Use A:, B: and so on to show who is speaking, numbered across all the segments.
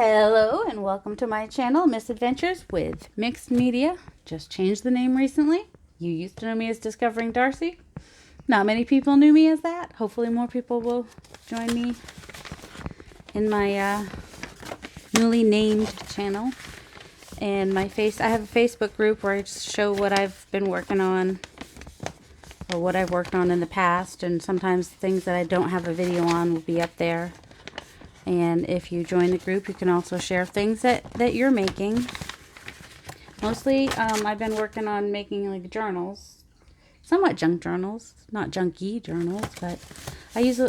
A: Hello and welcome to my channel, Misadventures with Mixed Media. Just changed the name recently. You used to know me as Discovering Darcy. Not many people knew me as that. Hopefully more people will join me in my newly named channel. And I have a Facebook group where I just show what I've been working on or what I've worked on in the past, and sometimes things that I don't have a video on will be up there. And if you join the group, you can also share things that you're making. Mostly, I've been working on making like journals, somewhat junk journals, not junky journals, but I use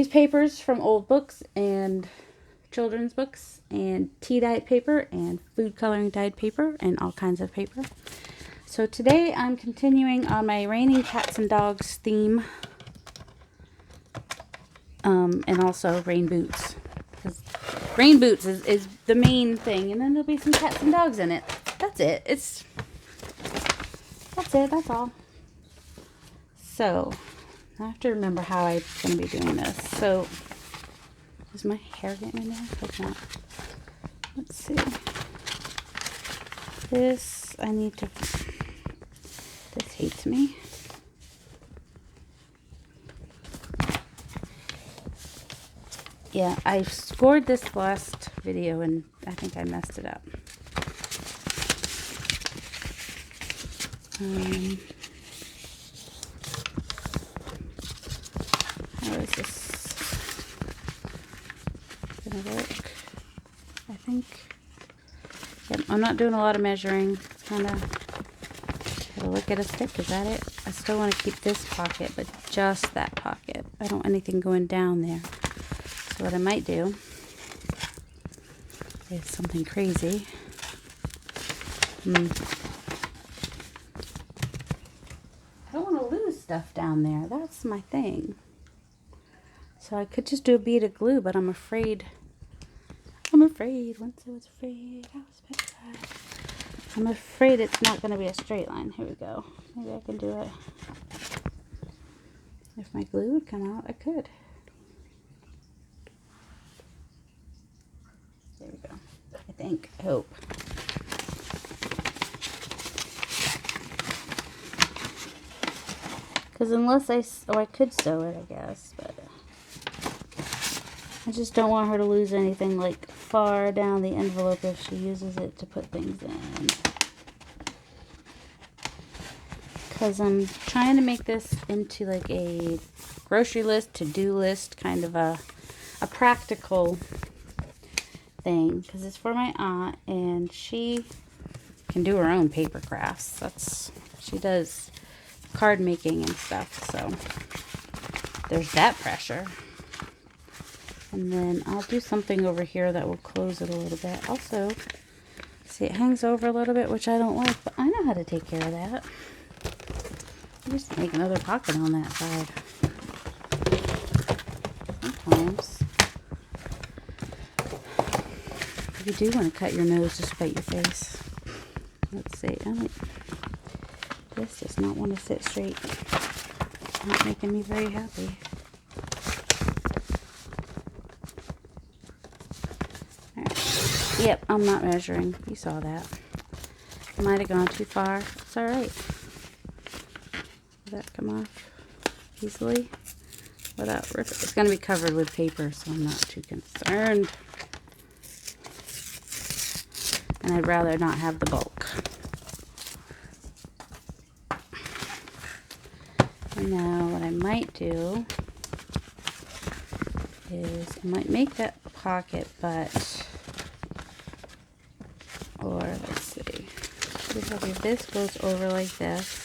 A: papers from old books and children's books and tea dyed paper and food coloring dyed paper and all kinds of paper. So today I'm continuing on my Raining Cats and Dogs theme. And also rain boots. Because rain boots is the main thing. And then there'll be some cats and dogs in it. That's it. That's all. So, I have to remember how I'm going to be doing this. So, is my hair getting in there? Hope not. Let's see. This hates me. Yeah, I scored this last video and I think I messed it up. How is this gonna work? I think, yep, I'm not doing a lot of measuring. It's kind of, gotta look at a stick, is that it? I still want to keep this pocket, but just that pocket. I don't want anything going down there. So what I might do is something crazy. I don't want to lose stuff down there. That's my thing. So I could just do a bead of glue, but I'm afraid. Once I was afraid, I was petrified. I'm afraid it's not going to be a straight line. Here we go. Maybe I can do it. If my glue would come out, I could. There we go. I hope. Because unless I could sew it, I guess, but I just don't want her to lose anything like far down the envelope if she uses it to put things in. Because I'm trying to make this into like a grocery list, to-do list, kind of a practical thing, because it's for my aunt and she can do her own paper crafts. She does card making and stuff, so there's that pressure. And then I'll do something over here that will close it a little bit. Also, see, it hangs over a little bit, which I don't like, but I know how to take care of that. I just make another pocket on that side. Sometimes you do want to cut your nose to spite your face. Let's see. This does not want to sit straight. It's not making me very happy. Alright. Yep, I'm not measuring. You saw that. Might have gone too far. It's alright. Will that come off easily without ripping? It's going to be covered with paper, so I'm not too concerned. And I'd rather not have the bulk. And now what I might do is I might make that pocket, or let's see, this goes over like this.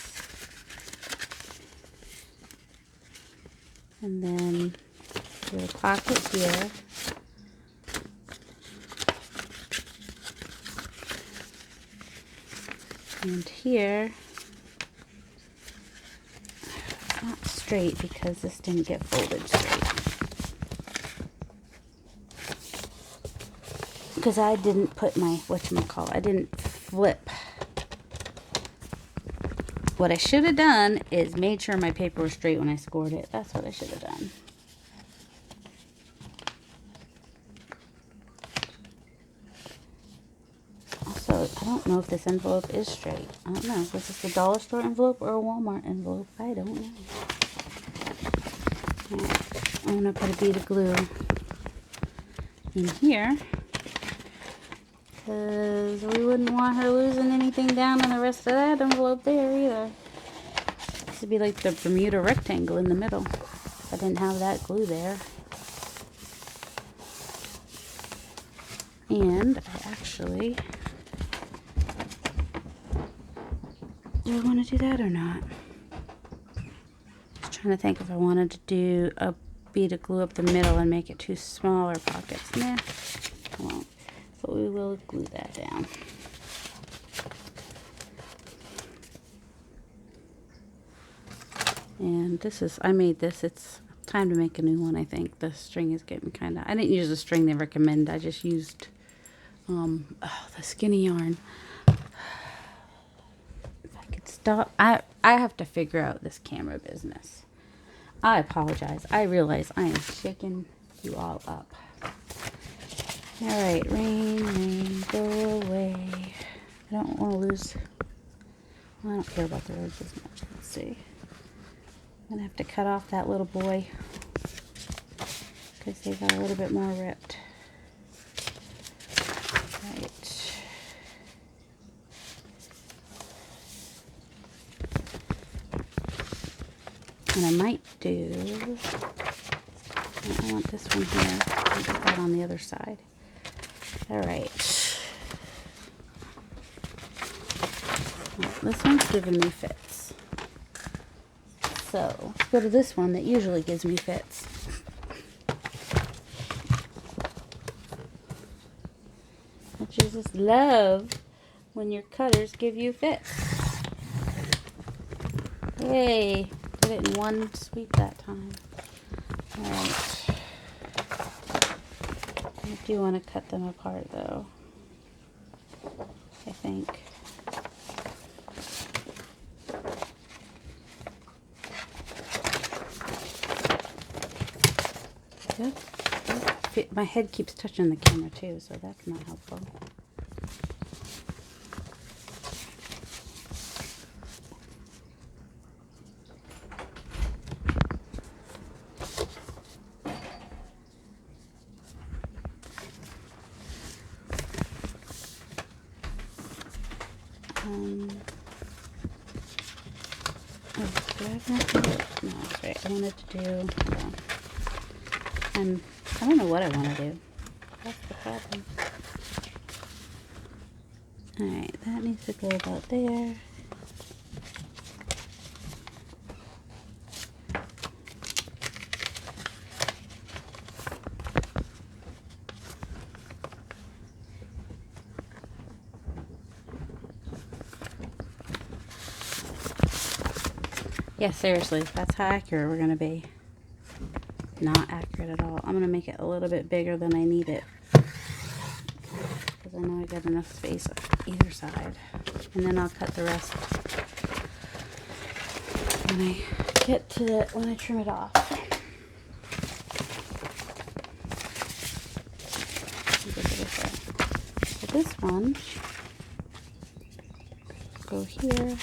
A: And then do a pocket here. And here, not straight because this didn't get folded straight. Because I didn't put my, I didn't flip. What I should have done is made sure my paper was straight when I scored it. That's what I should have done. don't know if this envelope is straight. I don't know. Was this a dollar store envelope or a Walmart envelope? I don't know. Alright, I'm going to put a bead of glue in here, because we wouldn't want her losing anything down in the rest of that envelope there either. This would be like the Bermuda rectangle in the middle if I didn't have that glue there. And I actually, do I want to do that or not? Just trying to think if I wanted to do a bead of glue up the middle and make it two smaller pockets. Nah, I won't. But we will glue that down. And this is, I made this, it's time to make a new one, I think. The string is getting kind of, I didn't use the string they recommend. I just used the skinny yarn. If I could stop, I have to figure out this camera business. I apologize. I realize I am shaking you all up. Alright, rain, rain, go away. I don't want to lose, well, I don't care about the words as much. Let's see. I'm going to have to cut off that little boy because they got a little bit more ripped. Right. And I might do, I want this one here. I'll get that on the other side. Alright. This one's giving me fits. So, let's go to this one that usually gives me fits. Which is just love when your cutters give you fits. Yay! Did it in one sweep that time. Alright. I do want to cut them apart though. I think. Good. My head keeps touching the camera too, so that's not helpful. No, that's right. I wanted to do, hold on. I don't know what I want to do. That's the problem. Alright, that needs to go about there. Yeah, seriously, that's how accurate we're going to be. Not accurate at all. I'm going to make it a little bit bigger than I need it. Because I know I got enough space on either side. And then I'll cut the rest when I get to the, when I trim it off. So this one, go here.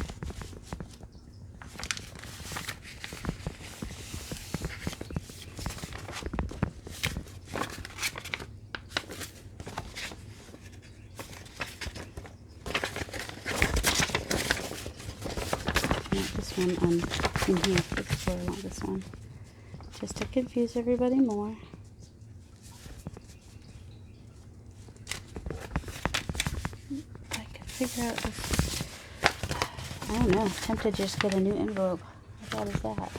A: On in here, that's where I want this one, just to confuse everybody more. I could figure out this, I don't know, I'm tempted to just get a new envelope. How bad is that?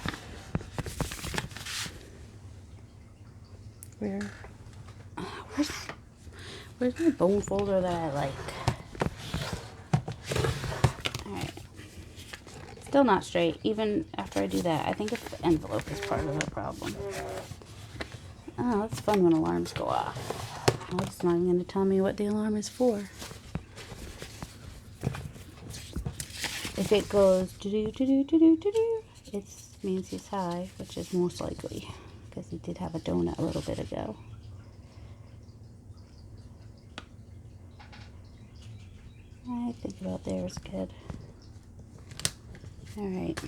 A: Where's my bone folder that I like? Still not straight, even after I do that. I think it's the envelope is part of the problem. Oh, it's fun when alarms go off. Well, it's not even going to tell me what the alarm is for. If it goes do-do-do-do-do-do-do, it means he's high, which is most likely, because he did have a donut a little bit ago. I think about there is good. Alright.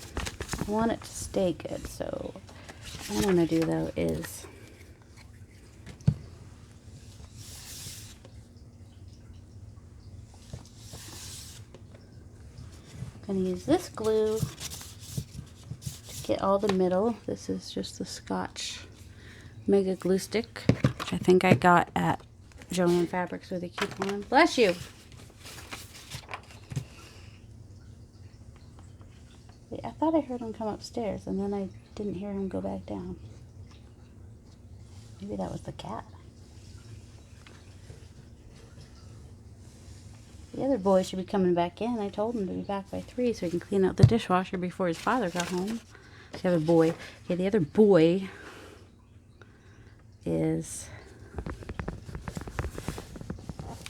A: I want it to stay good, so what I'm going to do though is I'm going to use this glue to get all the middle. This is just the Scotch Mega Glue Stick, which I think I got at Joann Fabrics with a coupon. Bless you! Wait, I thought I heard him come upstairs, and then I didn't hear him go back down. Maybe that was the cat. The other boy should be coming back in. I told him to be back by 3 so he can clean out the dishwasher before his father got home. The other boy. Okay, the other boy is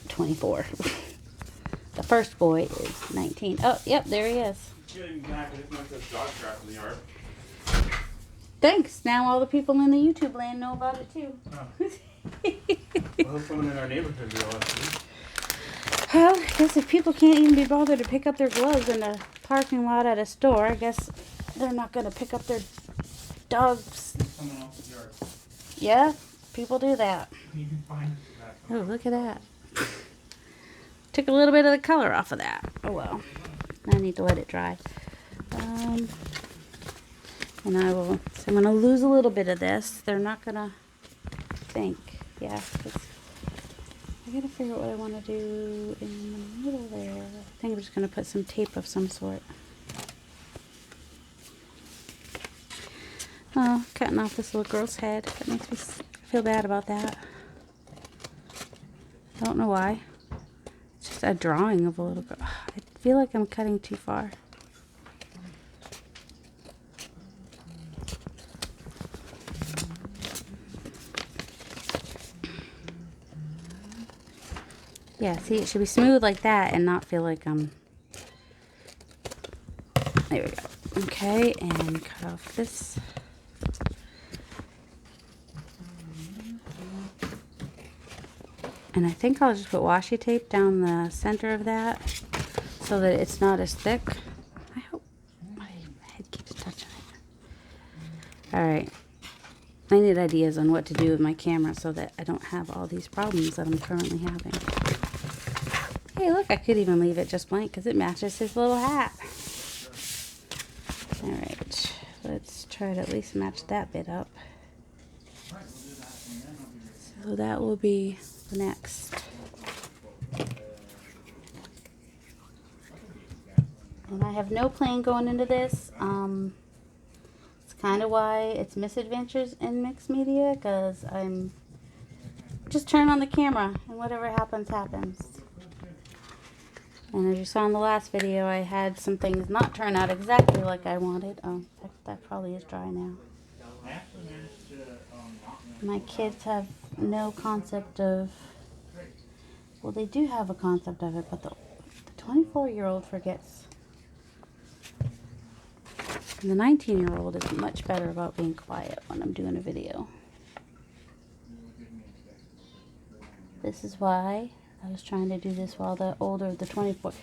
A: 24. The first boy is 19. Oh, yep, there he is. Thanks. Now all the people in the YouTube land know about it too.
B: Well, someone in our neighborhood realized.
A: Well, I guess if people can't even be bothered to pick up their gloves in a parking lot at a store, I guess they're not going to pick up their dogs.
B: Someone else's yard.
A: Yeah, people do that.
B: You can find that.
A: Oh, look at that. Took a little bit of the color off of that. Oh well. I need to let it dry. And I will, so I'm going to lose a little bit of this. They're not going to think. Yeah, I got to figure out what I want to do in the middle there. I think I'm just going to put some tape of some sort. Oh, cutting off this little girl's head. That makes me feel bad about that. I don't know why. It's just a drawing of a little girl. I feel like I'm cutting too far. Yeah, see, it should be smooth like that and not feel like I'm... There we go. Okay, and cut off this. And I think I'll just put washi tape down the center of that so that it's not as thick. I hope my head keeps touching it. Alright. I need ideas on what to do with my camera so that I don't have all these problems that I'm currently having. Hey, look, I could even leave it just blank because it matches his little hat. Alright, let's try to at least match that bit up. So that will be the next. And I have no plan going into this. It's kind of why it's Misadventures in Mixed Media, because I'm just turn on the camera and whatever happens, happens. And as you saw in the last video, I had some things not turn out exactly like I wanted. Oh, that probably is dry now. My kids have no concept of, well, they do have a concept of it, but the 24-year-old forgets. And the 19-year-old is much better about being quiet when I'm doing a video. This is why I was trying to do this while the older, the 24,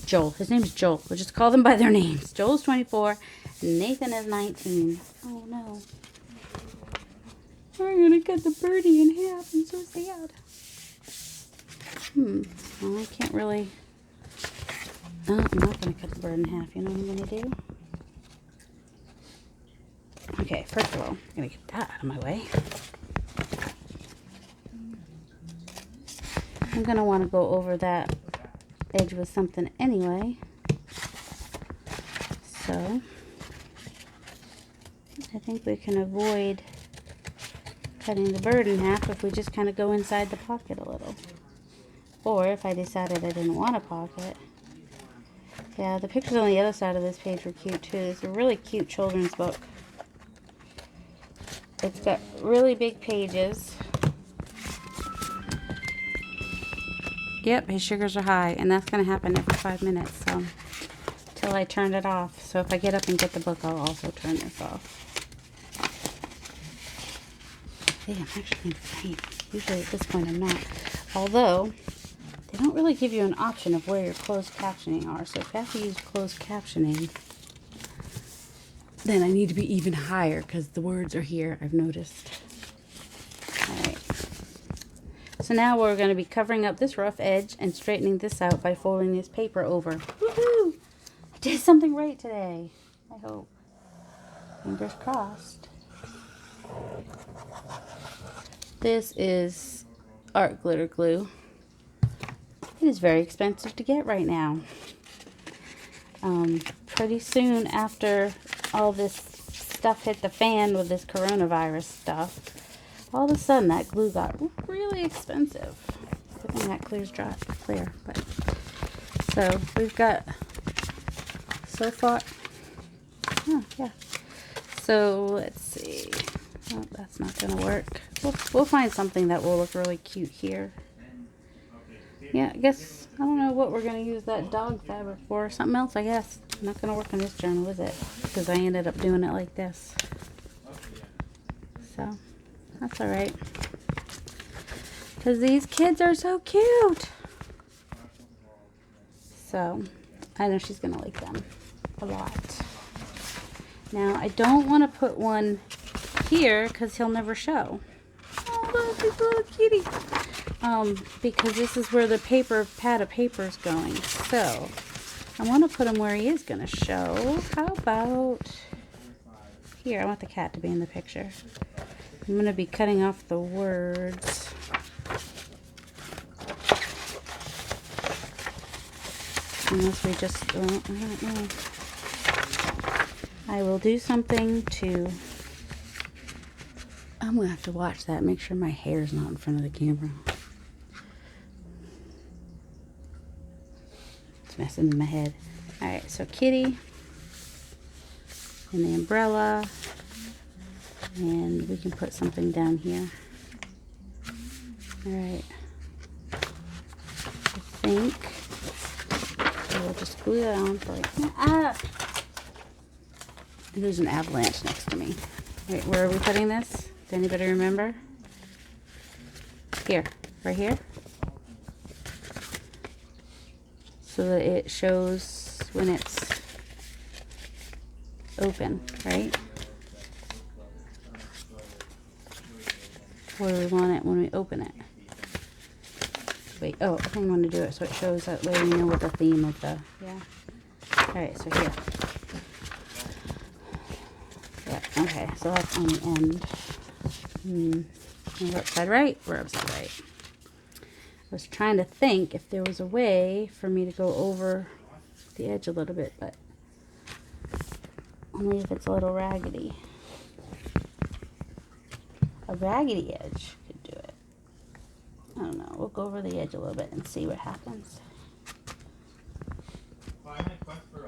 A: Joel, his name is Joel. We'll just call them by their names. Joel's 24, Nathan is 19. Oh no. We're gonna cut the birdie in half. I'm so sad. Well, I can't really, no, I'm not gonna cut the bird in half. You know what I'm gonna do? Okay, first of all, I'm gonna get that out of my way. I'm going to want to go over that edge with something anyway. So, I think we can avoid cutting the bird in half if we just kind of go inside the pocket a little. Or if I decided I didn't want a pocket. Yeah, the pictures on the other side of this page were cute too. It's a really cute children's book. It's got really big pages. Yep, his sugars are high, and that's going to happen every 5 minutes, so, till I turn it off. So if I get up and get the book, I'll also turn this off. Hey, I'm actually going to paint. Usually at this point I'm not. Although, they don't really give you an option of where your closed captioning are. So if you have to use closed captioning, then I need to be even higher because the words are here, I've noticed. All right. So now we're going to be covering up this rough edge and straightening this out by folding this paper over. Woohoo! I did something right today, I hope. Fingers crossed. This is art glitter glue. It is very expensive to get right now. Pretty soon after all this stuff hit the fan with this coronavirus stuff, all of a sudden that glue got really expensive. Good thing that clear. But so we've got so far. Oh yeah. So let's see. Oh, that's not gonna work. We'll find something that will look really cute here. Yeah, I guess I don't know what we're gonna use that dog fabric for. Something else, I guess. Not gonna work on this journal, is it? Because I ended up doing it like this. So that's all right. Because these kids are so cute. So I know she's gonna like them a lot. Now I don't want to put one here because he'll never show. Oh look, this little kitty. Because this is where the pad of paper is going. So I want to put him where he is going to show. How about here? I want the cat to be in the picture. I'm going to be cutting off the words. Unless we just, I don't know. I will do something to, I'm going to have to watch that. Make sure my hair's not in front of the camera. Messing in my head. Alright, so kitty and the umbrella, and we can put something down here. Alright, I think we'll just glue that on for like, and there's an avalanche next to me. Wait, where are we putting this? Does anybody remember? Here, right here. So that it shows when it's open, right? Where do we want it when we open it? Wait, oh, I think I want to do it so it shows that way we know what the theme of the, yeah. Alright, so here. Yeah, okay, so that's on the end. We're upside right, we're upside right. I was trying to think if there was a way for me to go over the edge a little bit, but only if it's a little raggedy. A raggedy edge could do it. I don't know. We'll go over the edge a little bit and see what happens.
B: Well, I had a quest for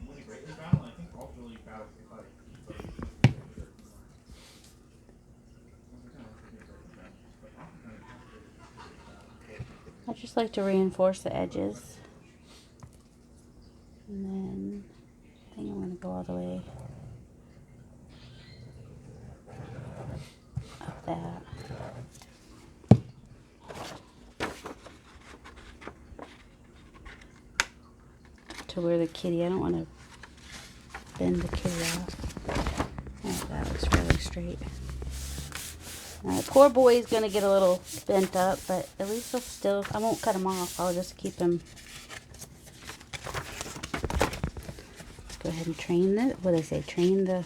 B: Winnie Greatly battle, and I think all really battles to cut.
A: I just like to reinforce the edges. And then I think I'm going to go all the way up that. To where the kitty, I don't want to bend the kitty off. Oh, that looks really straight. Poor boy is going to get a little bent up, but at least he'll still, I won't cut him off. I'll just keep him. Let's go ahead and train the, what do they say, train the,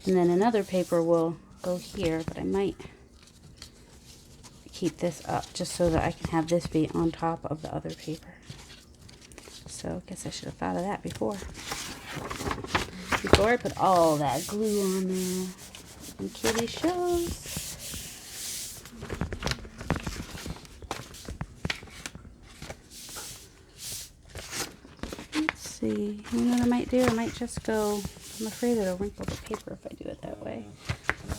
A: and then another paper will go here, but I might keep this up just so that I can have this be on top of the other paper. So I guess I should have thought of that before I put all that glue on there. And kitty shows. Let's see. You know what I might do? I might just go, I'm afraid it'll wrinkle the paper if I do it that way.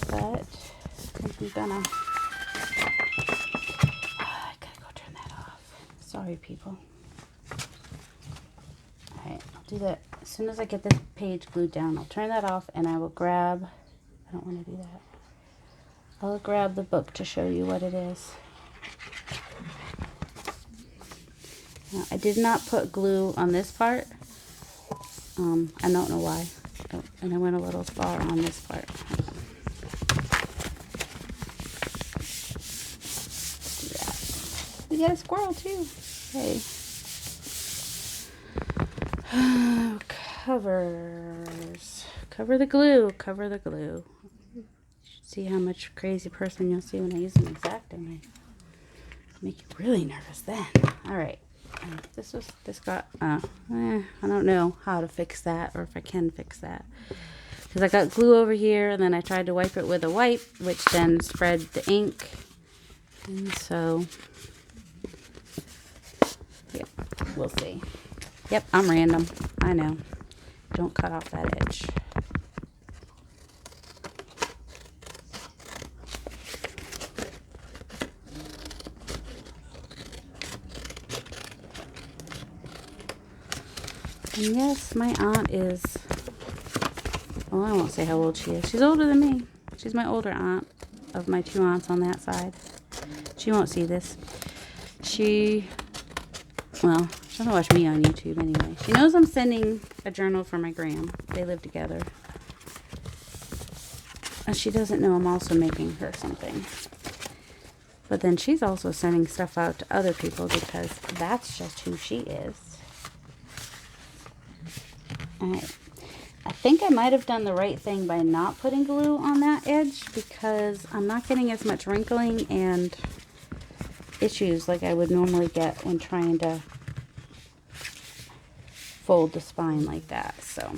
A: But I think I'm gonna. I gotta go turn that off. Sorry, people. Alright, I'll do that. As soon as I get this page glued down, I'll turn that off and I will grab, I don't want to do that. I'll grab the book to show you what it is. Now, I did not put glue on this part. I don't know why. Oh, and I went a little far on this part. Do that. We got a squirrel too. Hey. Covers. Cover the glue. Cover the glue. You should see how much crazy person you'll see when I use an X-Acto knife. Make you really nervous then. All right. I don't know how to fix that, or if I can fix that, because I got glue over here and then I tried to wipe it with a wipe, which then spread the ink, and so yeah, we'll see. Yep, I'm random, I know. Don't cut off that edge. And yes, my aunt is, well, I won't say how old she is. She's older than me. She's my older aunt of my two aunts on that side. She won't see this. She doesn't watch me on YouTube anyway. She knows I'm sending a journal for my gram. They live together. And she doesn't know I'm also making her something. But then she's also sending stuff out to other people because that's just who she is. Alright, I think I might have done the right thing by not putting glue on that edge, because I'm not getting as much wrinkling and issues like I would normally get when trying to fold the spine like that. So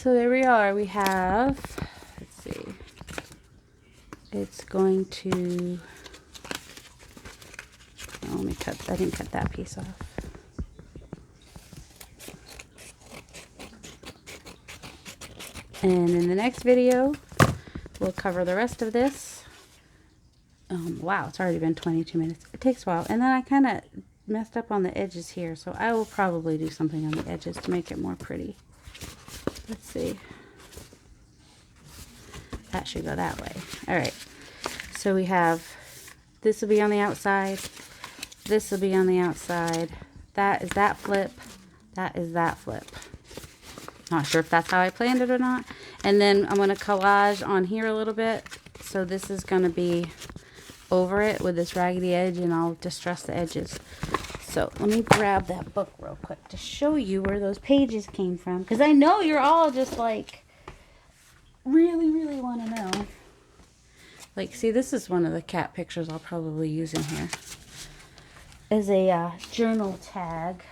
A: there we are. We have, let's see, it's going to, oh, let me cut, I didn't cut that piece off. And in the next video, we'll cover the rest of this. Wow, it's already been 22 minutes. It takes a while. And then I kind of messed up on the edges here, so I will probably do something on the edges to make it more pretty. Let's see. That should go that way. All right. So we have, this will be on the outside. This will be on the outside. That is that flip. That is that flip. Not sure if that's how I planned it or not. And then I'm going to collage on here a little bit. So this is going to be over it with this raggedy edge, and I'll distress the edges. So let me grab that book real quick to show you where those pages came from, because I know you're all just like really want to know. Like, see, this is one of the cat pictures I'll probably use in here as a journal tag.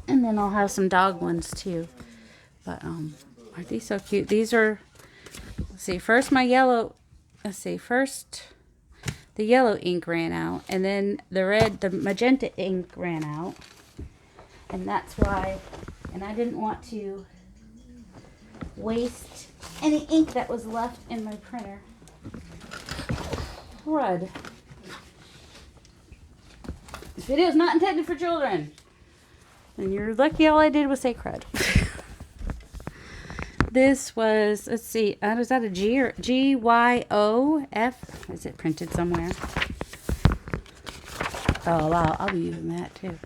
A: And then I'll have some dog ones too. But aren't these so cute? These are, let's see, first my yellow, let's see, first the yellow ink ran out, and then the magenta ink ran out. And that's why, and I didn't want to waste any ink that was left in my printer. Crud. This video is not intended for children. And you're lucky all I did was say crud. This was, let's see, is that a G or G-Y-O-F? Is it printed somewhere? Oh, wow, I'll be using that too.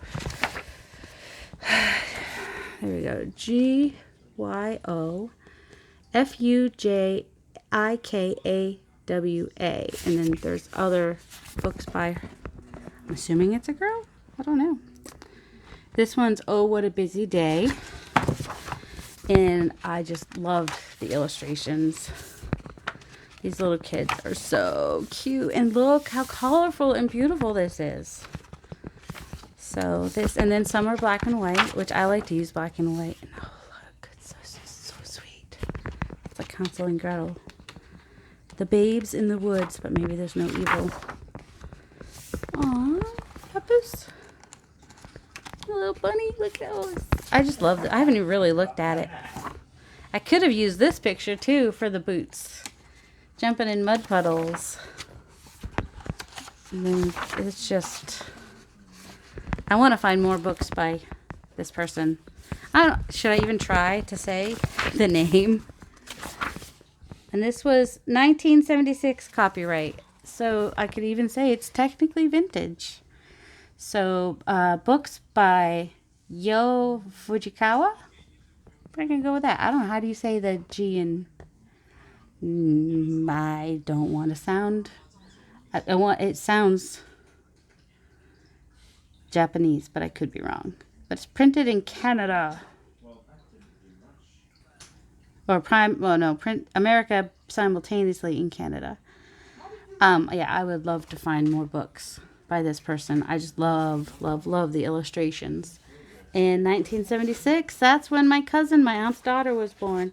A: There we go. G-Y-O-F-U-J-I-K-A-W-A. And then there's other books by, I'm assuming it's a girl? I don't know. This one's Oh What a Busy Day, and I just loved the illustrations. These little kids are so cute, and look how colorful and beautiful this is. So this, and then some are black and white, which I like to use black and white. And oh look, it's so sweet. It's like Hansel and Gretel. The babes in the woods, but maybe there's no evil. Aww, Peppers. Little bunny, look at those. I just love it. I haven't even really looked at it. I could have used this picture too for the boots. Jumping in mud puddles. And then it's just, I want to find more books by this person. Should I even try to say the name? And this was 1976 copyright. So I could even say it's technically vintage. So books by Yo Fujikawa. I can go with that. I don't know. How do you say the G in... I don't want to sound... it sounds Japanese, but I could be wrong. But it's printed in Canada. Or print America simultaneously in Canada. Yeah, I would love to find more books by this person. I just love the illustrations. In 1976, that's when my cousin, my aunt's daughter, was born.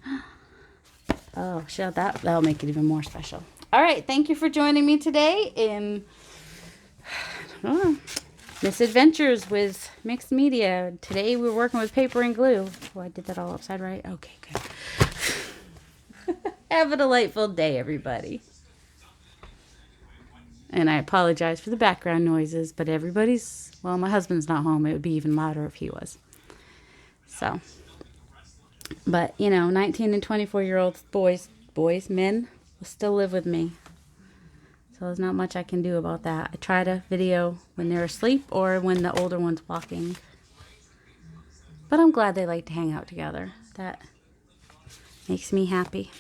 A: Oh, shit, that'll make it even more special. All right, thank you for joining me today in Misadventures with Mixed Media. Today we're working with paper and glue. Oh, I did that all upside right? Okay, good. Have a delightful day, everybody. And I apologize for the background noises, but my husband's not home. It would be even louder if he was. So, but, 19 and 24-year-old men will still live with me. So there's not much I can do about that. I try to video when they're asleep or when the older one's walking. But I'm glad they like to hang out together. That makes me happy.